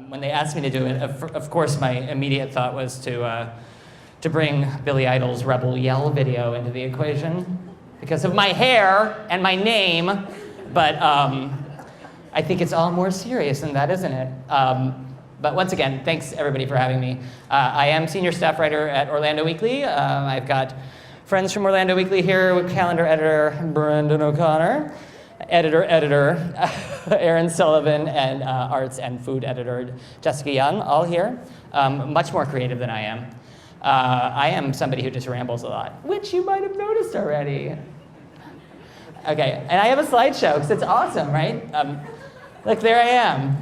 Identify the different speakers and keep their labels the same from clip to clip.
Speaker 1: When they asked me to do it, of course, my immediate thought was to bring Billy Idol's Rebel Yell video into the equation because of my hair and my name, but I think it's all more serious than that, isn't it? But once again, thanks everybody for having me. I am senior staff writer at Orlando Weekly. I've got friends from Orlando Weekly here with calendar editor Brendan O'Connor, editor Aaron Sullivan, and arts and food editor Jessica Young, all here. Much more creative than I am. I am somebody who just rambles a lot, which you might have noticed already. Okay, and I have a slideshow, because it's awesome, right? Look, there I am.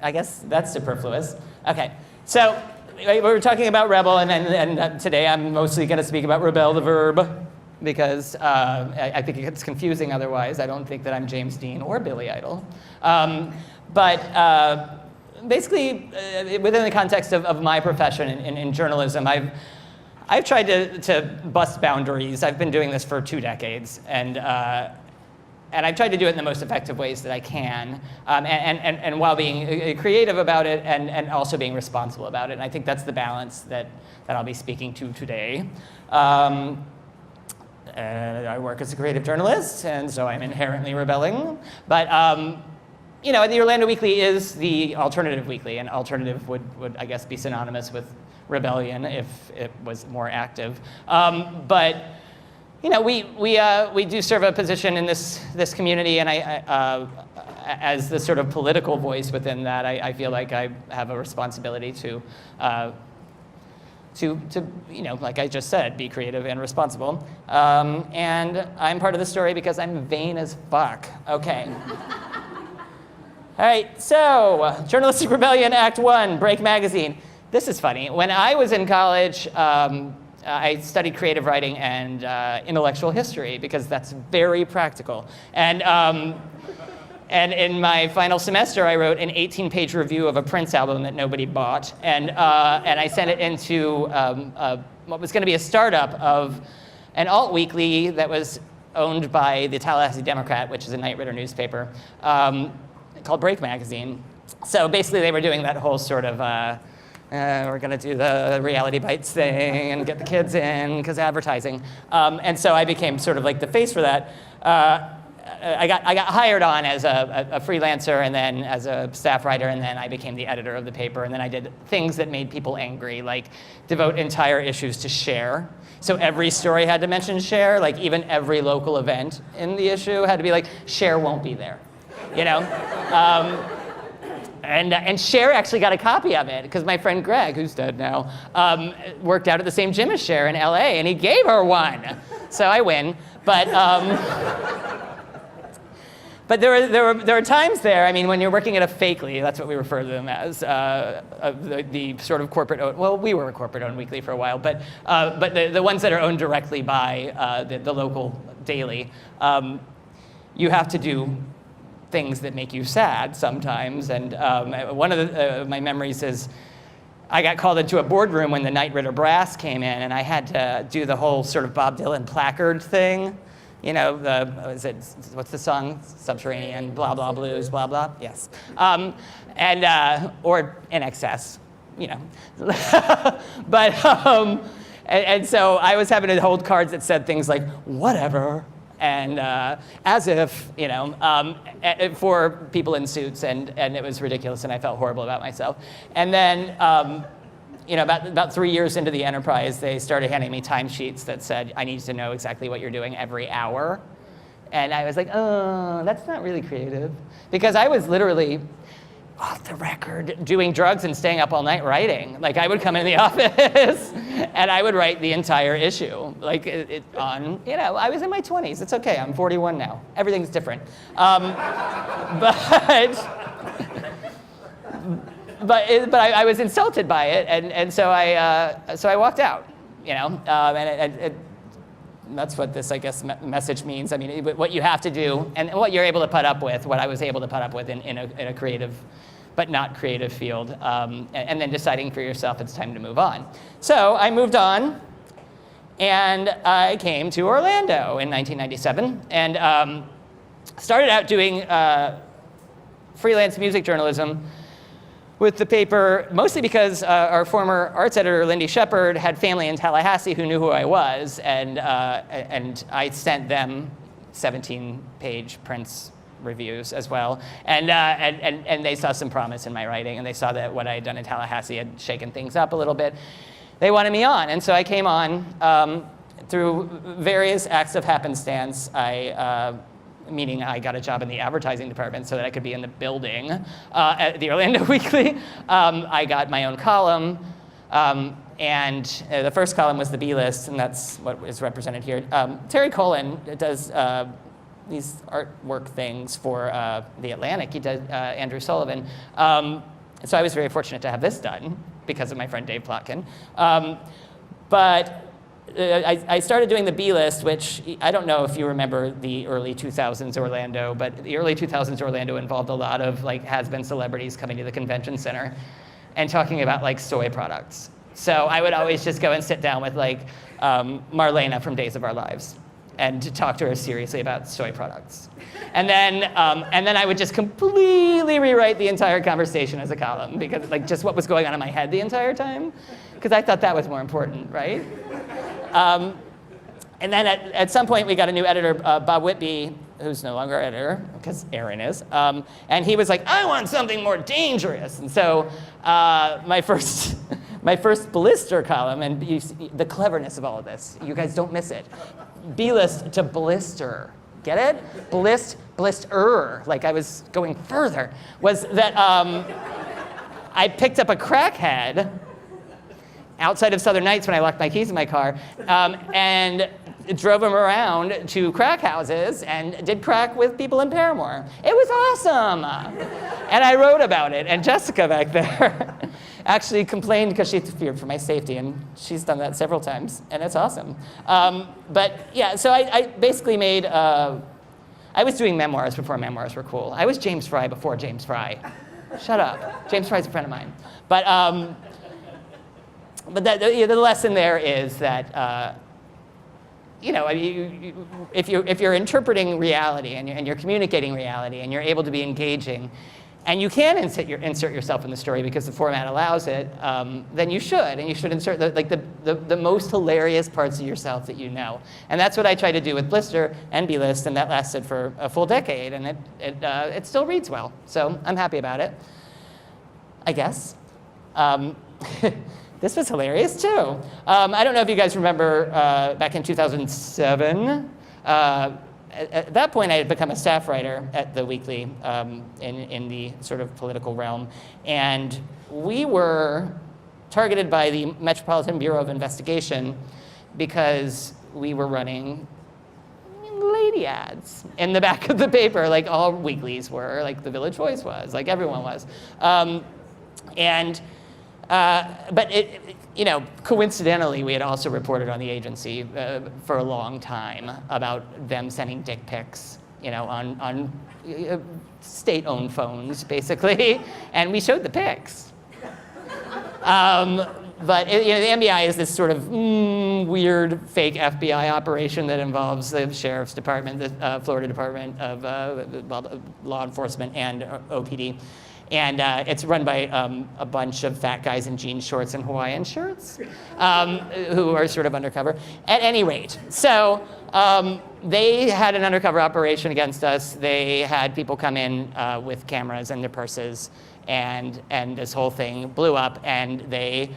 Speaker 1: I guess that's superfluous. Okay, so we were talking about Rebel, and today I'm mostly going to speak about Rebel, the verb, because I think it gets confusing otherwise. I don't think that I'm James Dean or Billy Idol. But basically, within the context of my profession in journalism, I've tried to bust boundaries. I've been doing this for 2 decades, and I've tried to do it in the most effective ways that I can, and while being creative about it and also being responsible about it. And I think that's the balance that I'll be speaking to today. I work as a creative journalist, and so I'm inherently rebelling. But you know, the Orlando Weekly is the alternative weekly, and alternative would I guess be synonymous with rebellion if it was more active. But you know, we do serve a position in this community, and I as the sort of political voice within that, I feel like I have a responsibility to you know, like I just said, be creative and responsible. And I'm part of the story because I'm vain as fuck. Okay. All right, so Journalistic Rebellion, Act 1, Break Magazine. This is funny. When I was in college, I studied creative writing and intellectual history because that's very practical. And in my final semester, I wrote an 18-page review of a Prince album that nobody bought, and I sent it into what was going to be a startup of an alt weekly that was owned by the Tallahassee Democrat, which is a Knight Ridder newspaper, called Break Magazine. So basically, they were doing that whole sort of we're going to do the reality bites thing and get the kids in because advertising. And so I became sort of like the face for that. I got hired on as a freelancer and then as a staff writer, and then I became the editor of the paper, and then I did things that made people angry, like devote entire issues to share. So every story had to mention share, like even every local event in the issue had to be like, share won't be there, you know? And Cher actually got a copy of it because my friend Greg, who's dead now, worked out at the same gym as Cher in LA, and he gave her one. So I win, but there were times there. I mean, when you're working at a fakely, that's what we refer to them as, the sort of corporate. Well, we were a corporate-owned weekly for a while, but the ones that are owned directly by the local daily, you have to do things that make you sad sometimes. And one of my memories is I got called into a boardroom when the Knight Ridder Brass came in, and I had to do the whole sort of Bob Dylan placard thing. You know, what's the song? Subterranean, blah, blah, blues, blah, blah. Yes. Or In Excess, you know. And so I was having to hold cards that said things like, whatever, and as if, you know, for people in suits, and it was ridiculous, and I felt horrible about myself. And then, you know, about 3 years into the enterprise, they started handing me timesheets that said, I need to know exactly what you're doing every hour. And I was like, oh, that's not really creative. Because I was literally off the record, doing drugs and staying up all night writing. Like, I would come in the office and I would write the entire issue. Like, I was in my 20s. It's okay. I'm 41 now. Everything's different. But I was insulted by it, and so I walked out. And that's what this, I guess, message means. I mean, what you have to do and what you're able to put up with, what I was able to put up with in a creative but not creative field, and then deciding for yourself it's time to move on. So I moved on, and I came to Orlando in 1997, and started out doing freelance music journalism with the paper, mostly because our former arts editor, Lindy Shepard, had family in Tallahassee who knew who I was, and I sent them 17-page Prince reviews as well, and they saw some promise in my writing, and they saw that what I had done in Tallahassee had shaken things up a little bit. They wanted me on, and so I came on through various acts of happenstance. Meaning I got a job in the advertising department so that I could be in the building at the Orlando Weekly. I got my own column, and the first column was the B-list, and that's what is represented here. Terry Colin does these artwork things for The Atlantic. He does Andrew Sullivan. So I was very fortunate to have this done because of my friend Dave Plotkin. But I started doing the B-list, which I don't know if you remember the early 2000s Orlando, but the early 2000s Orlando involved a lot of like has-been celebrities coming to the convention center and talking about like soy products. So I would always just go and sit down with like Marlena from Days of Our Lives and to talk to her seriously about soy products. And then I would just completely rewrite the entire conversation as a column because like just what was going on in my head the entire time, because I thought that was more important, right? And then at some point we got a new editor, Bob Whitby, who's no longer our editor, because Aaron is, and he was like, I want something more dangerous. And so my first Blister column, and you see the cleverness of all of this, you guys don't miss it. B-list to blister, get it? Blister, like I was going further, was that I picked up a crackhead outside of Southern Nights when I locked my keys in my car, and drove him around to crack houses and did crack with people in Paramore. It was awesome. And I wrote about it, and Jessica back there actually complained because she feared for my safety, and she's done that several times, and it's awesome. But yeah, so I basically made, I was doing memoirs before memoirs were cool. I was James Fry before James Fry. Shut up. James Fry's a friend of mine. But the lesson there is that, if you're interpreting reality and you're communicating reality and you're able to be engaging, and you can insert yourself in the story because the format allows it, then you should. And you should insert the most hilarious parts of yourself that you know. And that's what I tried to do with Blister and B-List, and that lasted for a full decade, and it still reads well. So I'm happy about it, I guess. This was hilarious, too. I don't know if you guys remember back in 2007. At that point, I had become a staff writer at the Weekly in the sort of political realm. And we were targeted by the Metropolitan Bureau of Investigation because we were running lady ads in the back of the paper, like all weeklies were, like the Village Voice was, like everyone was. But coincidentally, we had also reported on the agency for a long time about them sending dick pics, on state-owned phones, basically, and we showed the pics. But the MBI is this sort of weird fake FBI operation that involves the Sheriff's Department, the Florida Department of Law Enforcement, and OPD. And it's run by a bunch of fat guys in jean shorts and Hawaiian shirts who are sort of undercover. At any rate, so they had an undercover operation against us. They had people come in with cameras in their purses, and this whole thing blew up, and they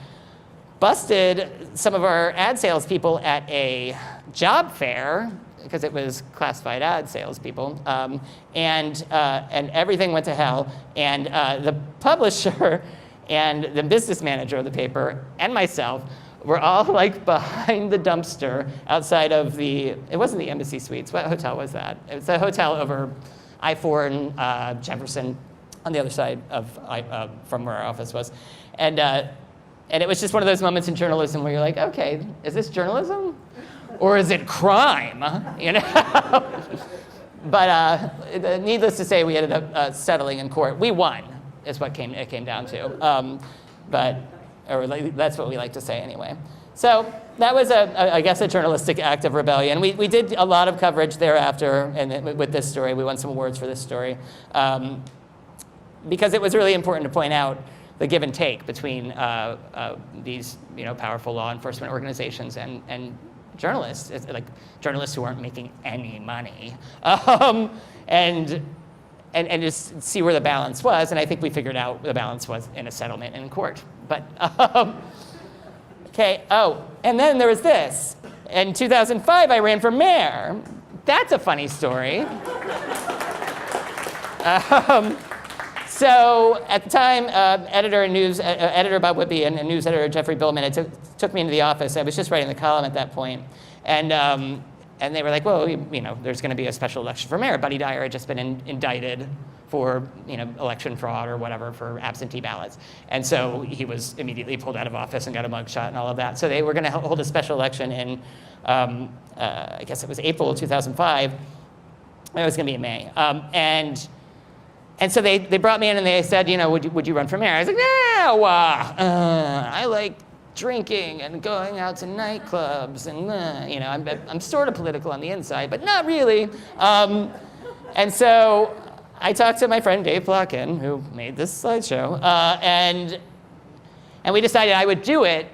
Speaker 1: busted some of our ad salespeople at a job fair because it was classified ad salespeople, and everything went to hell. And the publisher and the business manager of the paper and myself were all like behind the dumpster outside of it wasn't the Embassy Suites. What hotel was that? It was a hotel over I-4 and Jefferson on the other side from where our office was. And it was just one of those moments in journalism where you're like, okay, is this journalism? Or is it crime? You know? But needless to say, we ended up settling in court. We won, is what it came down to. That's what we like to say anyway. So that was, I guess, a journalistic act of rebellion. We did a lot of coverage thereafter, and with this story, we won some awards for this story, because it was really important to point out the give and take between these, powerful law enforcement organizations and journalists, like journalists who aren't making any money, and just see where the balance was. And I think we figured out the balance was in a settlement in court. But okay. Oh, and then there was this. In 2005, I ran for mayor. That's a funny story. So at the time, editor Bob Whitby and news editor Jeffrey Billman took me into the office. I was just writing the column at that point, and they were like, well, there's going to be a special election for mayor. Buddy Dyer had just been indicted for election fraud or whatever for absentee ballots, and so he was immediately pulled out of office and got a mugshot and all of that. So they were going to hold a special election in, I guess it was April of 2005. It was going to be in May, and so they brought me in and they said, would you run for mayor? I was like, no, I like drinking and going out to nightclubs, and I'm sort of political on the inside, but not really. And so I talked to my friend Dave Plotkin, who made this slideshow, and we decided I would do it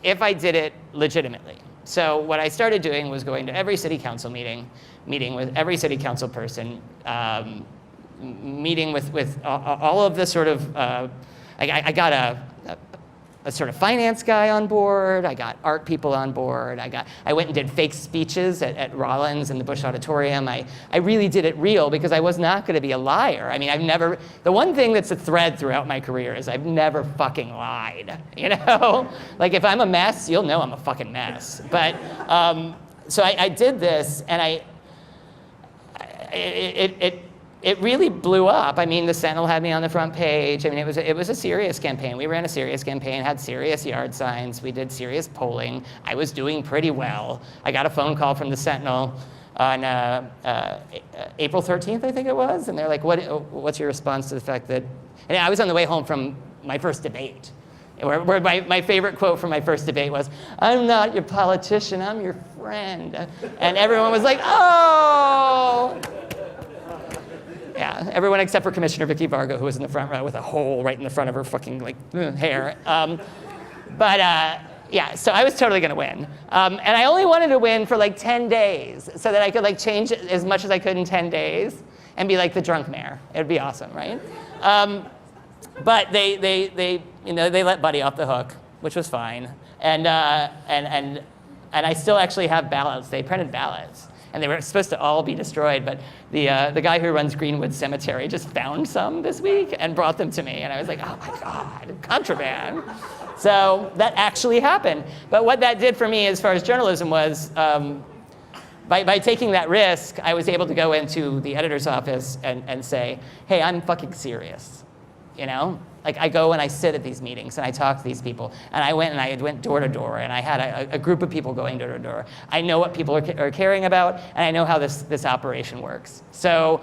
Speaker 1: if I did it legitimately. So what I started doing was going to every city council meeting with every city council person, meeting with all of the sort of, I got a sort of finance guy on board. I got art people on board. I went and did fake speeches at Rollins and the Bush Auditorium. I really did it real because I was not going to be a liar. I mean, the one thing that's a thread throughout my career is I've never fucking lied, Like if I'm a mess, you'll know I'm a fucking mess. But, so I did this, and it really blew up. I mean, the Sentinel had me on the front page. I mean, it was a serious campaign. We ran a serious campaign, had serious yard signs. We did serious polling. I was doing pretty well. I got a phone call from the Sentinel on April 13th, I think it was, and they're like, what's your response to the fact that, and I was on the way home from my first debate, where my favorite quote from my first debate was, "I'm not your politician, I'm your friend." And everyone was like, oh! Yeah, everyone except for Commissioner Vicky Vargo, who was in the front row with a hole right in the front of her fucking hair. Yeah, so I was totally going to win. And I only wanted to win for 10 days so that I could change as much as I could in 10 days and be like the drunk mayor. It'd be awesome, right? But they let Buddy off the hook, which was fine. And I still actually have ballots. They printed ballots. And they were supposed to all be destroyed, but the guy who runs Greenwood Cemetery just found some this week and brought them to me. And I was like, oh my God, contraband. So that actually happened. But what that did for me as far as journalism was, by taking that risk, I was able to go into the editor's office and say, hey, I'm fucking serious, I go and I sit at these meetings and I talk to these people. And I went door to door and I had a group of people going door to door. I know what people are caring about, and I know how this operation works. So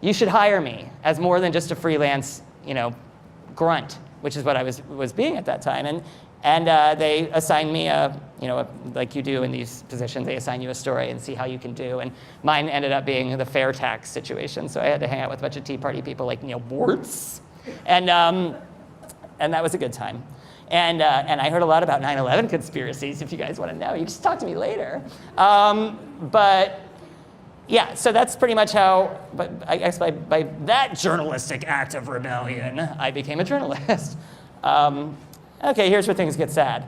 Speaker 1: you should hire me as more than just a freelance, grunt, which is what I was being at that time. And they assigned me like you do in these positions, they assign you a story and see how you can do. And mine ended up being the fair tax situation. So I had to hang out with a bunch of Tea Party people like Neil Bortz. And that was a good time. And I heard a lot about 9/11 conspiracies. If you guys want to know, you just talk to me later. But yeah, so that's pretty much how, but I guess by that journalistic act of rebellion, I became a journalist. Okay, here's where things get sad.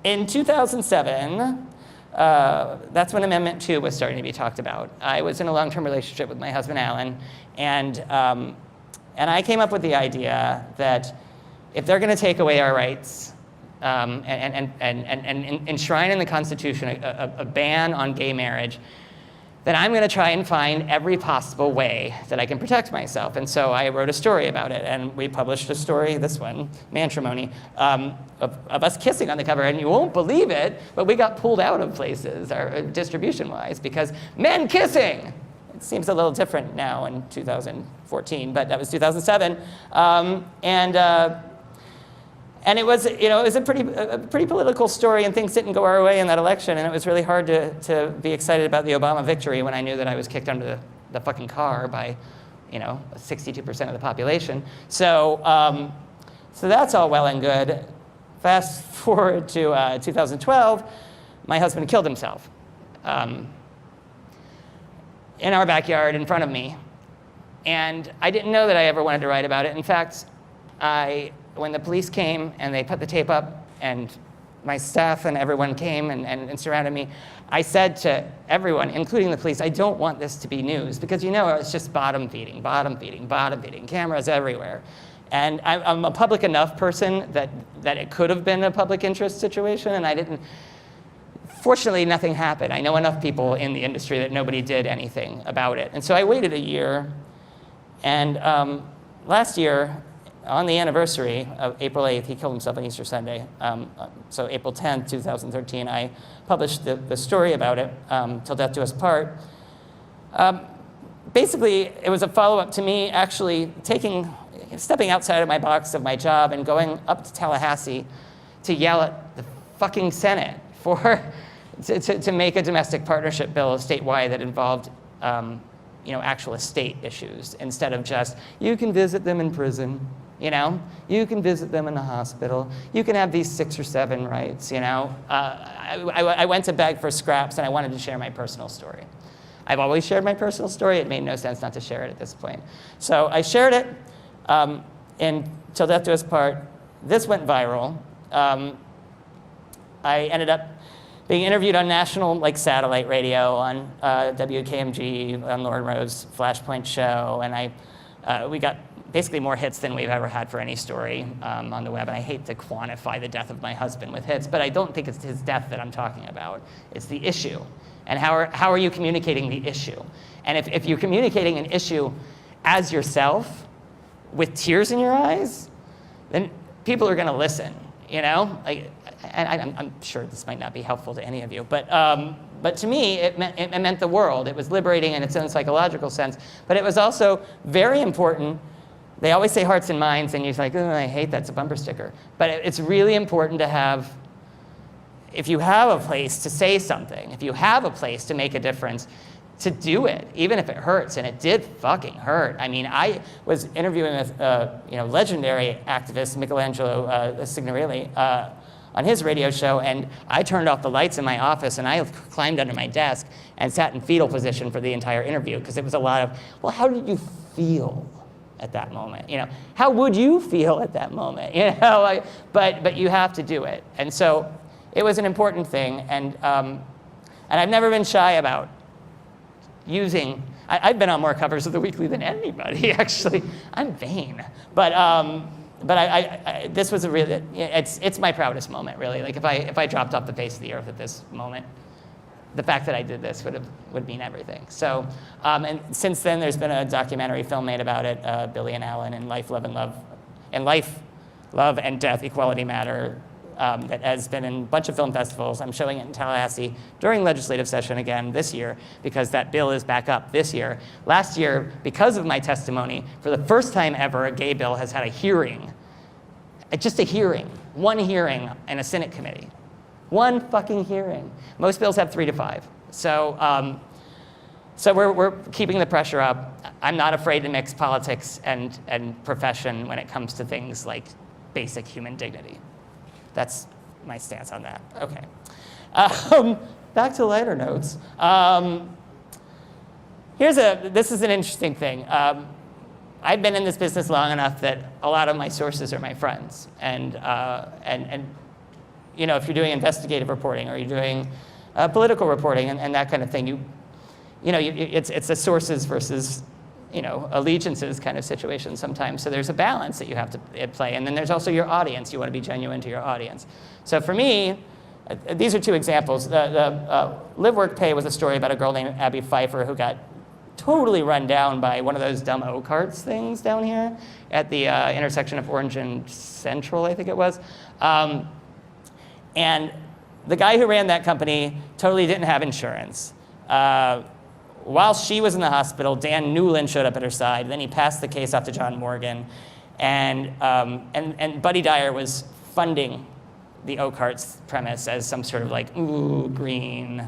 Speaker 1: In 2007, that's when Amendment 2 was starting to be talked about. I was in a long-term relationship with my husband, Alan, and I came up with the idea that if they're going to take away our rights and enshrine in the Constitution a ban on gay marriage, then I'm going to try and find every possible way that I can protect myself. And so I wrote a story about it, and we published a story, this one, Matrimony, of us kissing on the cover. And you won't believe it, but we got pulled out of places, distribution-wise, because men kissing. It seems a little different now in 2014, but that was 2007. And it was, it was a pretty political story, and things didn't go our way in that election, and it was really hard to be excited about the Obama victory when I knew that I was kicked under the fucking car by, 62% of the population. So that's all well and good. Fast forward to 2012, my husband killed himself in our backyard in front of me, and I didn't know that I ever wanted to write about it. In fact, when the police came and they put the tape up and my staff and everyone came and surrounded me, I said to everyone, including the police, I don't want this to be news, because it's just bottom feeding, cameras everywhere. And I'm a public enough person that it could have been a public interest situation, and I didn't. Fortunately, nothing happened. I know enough people in the industry that nobody did anything about it. And so I waited a year, and last year, on the anniversary of April 8th, he killed himself on Easter Sunday. So April 10th, 2013, I published the story about it, Till Death Do Us Part. Basically, it was a follow-up to me actually stepping outside of my box of my job and going up to Tallahassee to yell at the fucking Senate to make a domestic partnership bill statewide that involved actual estate issues, instead of just, you can visit them in prison. You can visit them in the hospital. You can have these 6 or 7 rights, I went to beg for scraps, and I wanted to share my personal story. I've always shared my personal story. It made no sense not to share it at this point. So I shared it in Till Death Do Us Part. This went viral. I ended up being interviewed on national satellite radio on WKMG, on Lauren Rowe's Flashpoint show, and we got basically more hits than we've ever had for any story on the web. And I hate to quantify the death of my husband with hits, but I don't think it's his death that I'm talking about. It's the issue. And how are you communicating the issue? And if you're communicating an issue as yourself, with tears in your eyes, then people are going to listen, I'm sure this might not be helpful to any of you, but to me, it meant the world. It was liberating in its own psychological sense, but it was also very important. They always say hearts and minds, and you're like, oh, I hate that, it's a bumper sticker. But it's really important to have, if you have a place to say something, if you have a place to make a difference, to do it, even if it hurts, and it did fucking hurt. I mean, I was interviewing with legendary activist Michelangelo Signorile on his radio show, and I turned off the lights in my office, and I climbed under my desk and sat in fetal position for the entire interview, because it was a lot of, well, how did you feel at that moment? How would you feel at that moment? But you have to do it. And so it was an important thing, and I've never been shy about using. I've been on more covers of the Weekly than anybody, actually. I'm vain, but this was a really, it's my proudest moment, really. Like if I dropped off the face of the earth at this moment, the fact that I did this would mean everything. So, and since then, there's been a documentary film made about it, Billy and Alan, and Life, Love, and Death, Equality Matter, that has been in a bunch of film festivals. I'm showing it in Tallahassee during legislative session again this year, because that bill is back up this year. Last year, because of my testimony, for the first time ever, a gay bill has had a hearing. Just a hearing, one hearing in a Senate committee. One fucking hearing. Most bills have 3 to 5. So we're keeping the pressure up. I'm not afraid to mix politics and profession when it comes to things like basic human dignity. That's my stance on that. Okay. Back to lighter notes. This is an interesting thing. I've been in this business long enough that a lot of my sources are my friends. And if you're doing investigative reporting, or you're doing political reporting and that kind of thing. It's a sources versus allegiances kind of situation sometimes. So there's a balance that you have to play. And then there's also your audience. You want to be genuine to your audience. So for me, these are two examples. The Live, Work, Pay was a story about a girl named Abby Pfeiffer who got totally run down by one of those dumb O-carts things down here at the intersection of Orange and Central, I think it was. And the guy who ran that company totally didn't have insurance. While she was in the hospital, Dan Newland showed up at her side. Then he passed the case off to John Morgan. And Buddy Dyer was funding the O-carts premise as some sort of like, ooh, green,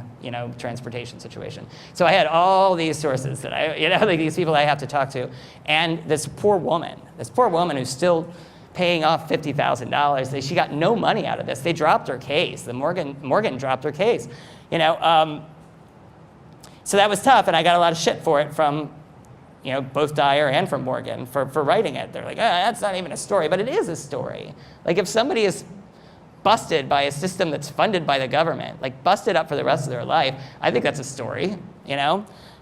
Speaker 1: transportation situation. So I had all these sources that like these people I have to talk to. And this poor woman who's still paying off $50,000, she got no money out of this. They dropped her case. The Morgan dropped her case, So that was tough, and I got a lot of shit for it from, both Dyer and from Morgan for writing it. They're like, that's not even a story, but it is a story. Like if somebody is busted by a system that's funded by the government, like busted up for the rest of their life, I think that's a story,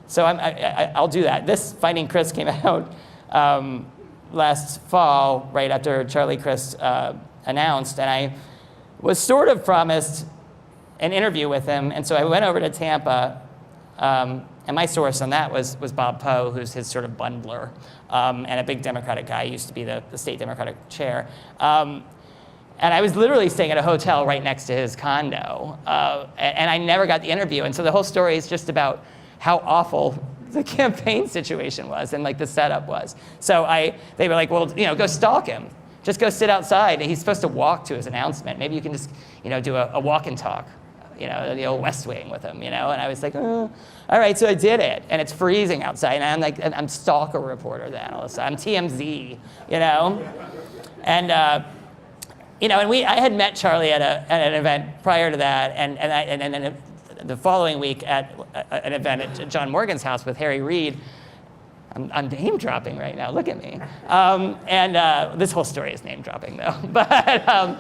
Speaker 1: So I'll do that. This Finding Chris came out last fall, right after Charlie Crist announced, and I was sort of promised an interview with him, and so I went over to Tampa. And my source on that was Bob Poe, who's his sort of bundler, and a big Democratic guy. He used to be the state Democratic chair. And I was literally staying at a hotel right next to his condo. And I never got the interview. And so the whole story is just about how awful the campaign situation was and like the setup was. So they were like, well, go stalk him. Just go sit outside. And he's supposed to walk to his announcement. Maybe you can just, do a walk and talk. The old West Wing with him, and I was like, all right, so I did it, and it's freezing outside, and I'm like, I'm stalker reporter then, all of a sudden, I'm TMZ, and I had met Charlie at an event prior to that, and then the following week at an event at John Morgan's house with Harry Reid. I'm name dropping right now, look at me, and this whole story is name dropping though, but I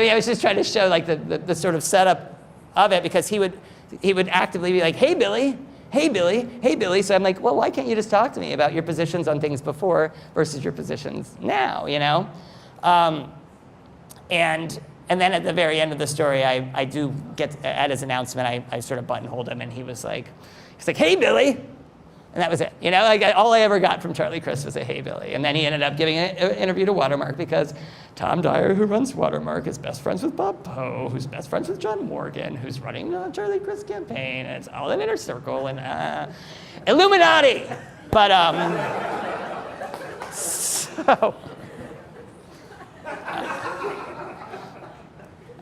Speaker 1: mean, I was just trying to show like the sort of setup of it, because he would actively be like, hey Billy, hey Billy, hey Billy. So I'm like, well, why can't you just talk to me about your positions on things before versus your positions now, And then at the very end of the story, I do get at his announcement, I sort of buttonholed him, and he's like, hey Billy. And that was it. All I ever got from Charlie Crist was a hey Billy. And then he ended up giving an interview to Watermark because Tom Dyer, who runs Watermark, is best friends with Bob Poe, who's best friends with John Morgan, who's running the Charlie Crist campaign. And it's all an inner circle and Illuminati. But so.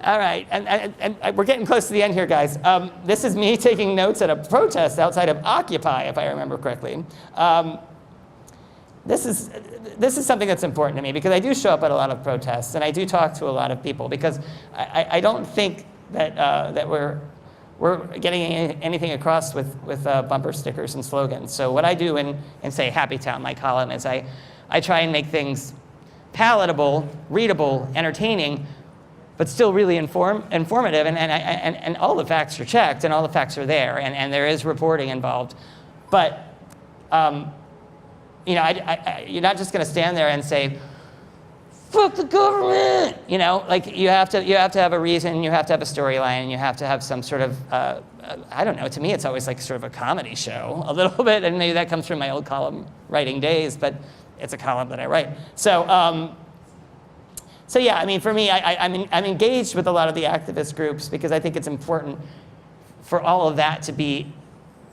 Speaker 1: All right, and we're getting close to the end here, guys. This is me taking notes at a protest outside of Occupy, if I remember correctly. This is something that's important to me because I do show up at a lot of protests and I do talk to a lot of people because I don't think that we're getting anything across with bumper stickers and slogans. So what I do in say Happy Town, my column, is I try and make things palatable, readable, entertaining, but still really informative, and all the facts are checked, and all the facts are there, and there is reporting involved. But you're not just going to stand there and say, "Fuck the government." Like you have to have a reason, you have to have a storyline, you have to have some sort of I don't know. To me, it's always like sort of a comedy show, a little bit, and maybe that comes from my old column writing days, but it's a column that I write. So yeah, I mean, for me, I'm engaged with a lot of the activist groups because I think it's important for all of that to be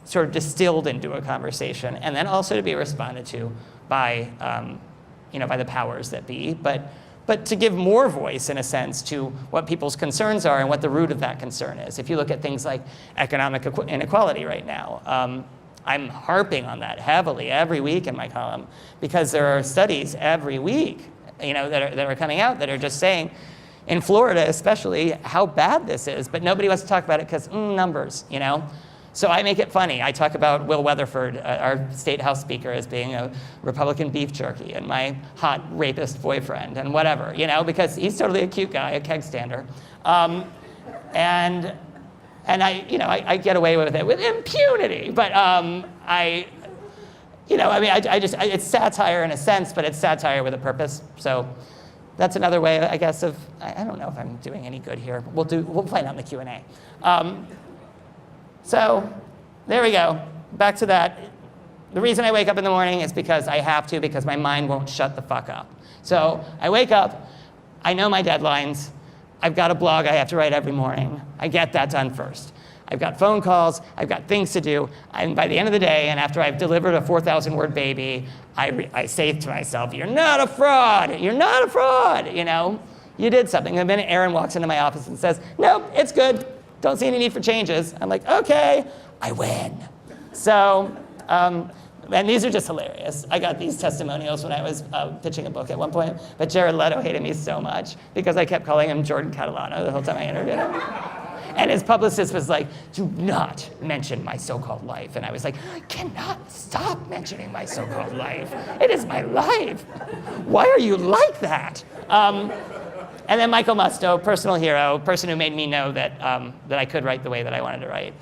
Speaker 1: sort of distilled into a conversation, and then also to be responded to by, by the powers that be, but to give more voice, in a sense, to what people's concerns are and what the root of that concern is. If you look at things like economic inequality right now, I'm harping on that heavily every week in my column because there are studies every week that are coming out that are just saying, in Florida especially, how bad this is, but nobody wants to talk about it because numbers, So I make it funny. I talk about Will Weatherford, our state house speaker, as being a Republican beef jerky and my hot rapist boyfriend and whatever, because he's totally a cute guy, a keg stander. And And I get away with it with impunity. But it's satire in a sense, but it's satire with a purpose. So that's another way, I guess, of, I don't know if I'm doing any good here. But we'll find out in the Q&A. So there we go. Back to that. The reason I wake up in the morning is because I have to, because my mind won't shut the fuck up. So I wake up, I know my deadlines, I've got a blog I have to write every morning. I get that done first. I've got phone calls, I've got things to do, and by the end of the day, and after I've delivered a 4,000-word baby, I say to myself, you're not a fraud, you're not a fraud, You did something. The minute Aaron walks into my office and says, nope, it's good, don't see any need for changes, I'm like, okay, I win. So, and these are just hilarious. I got these testimonials when I was pitching a book at one point, but Jared Leto hated me so much because I kept calling him Jordan Catalano the whole time I interviewed him. And his publicist was like, do not mention my so-called life. And I was like, I cannot stop mentioning my so-called life. It is my life. Why are you like that? And then Michael Musto, personal hero, person who made me know that I could write the way that I wanted to write.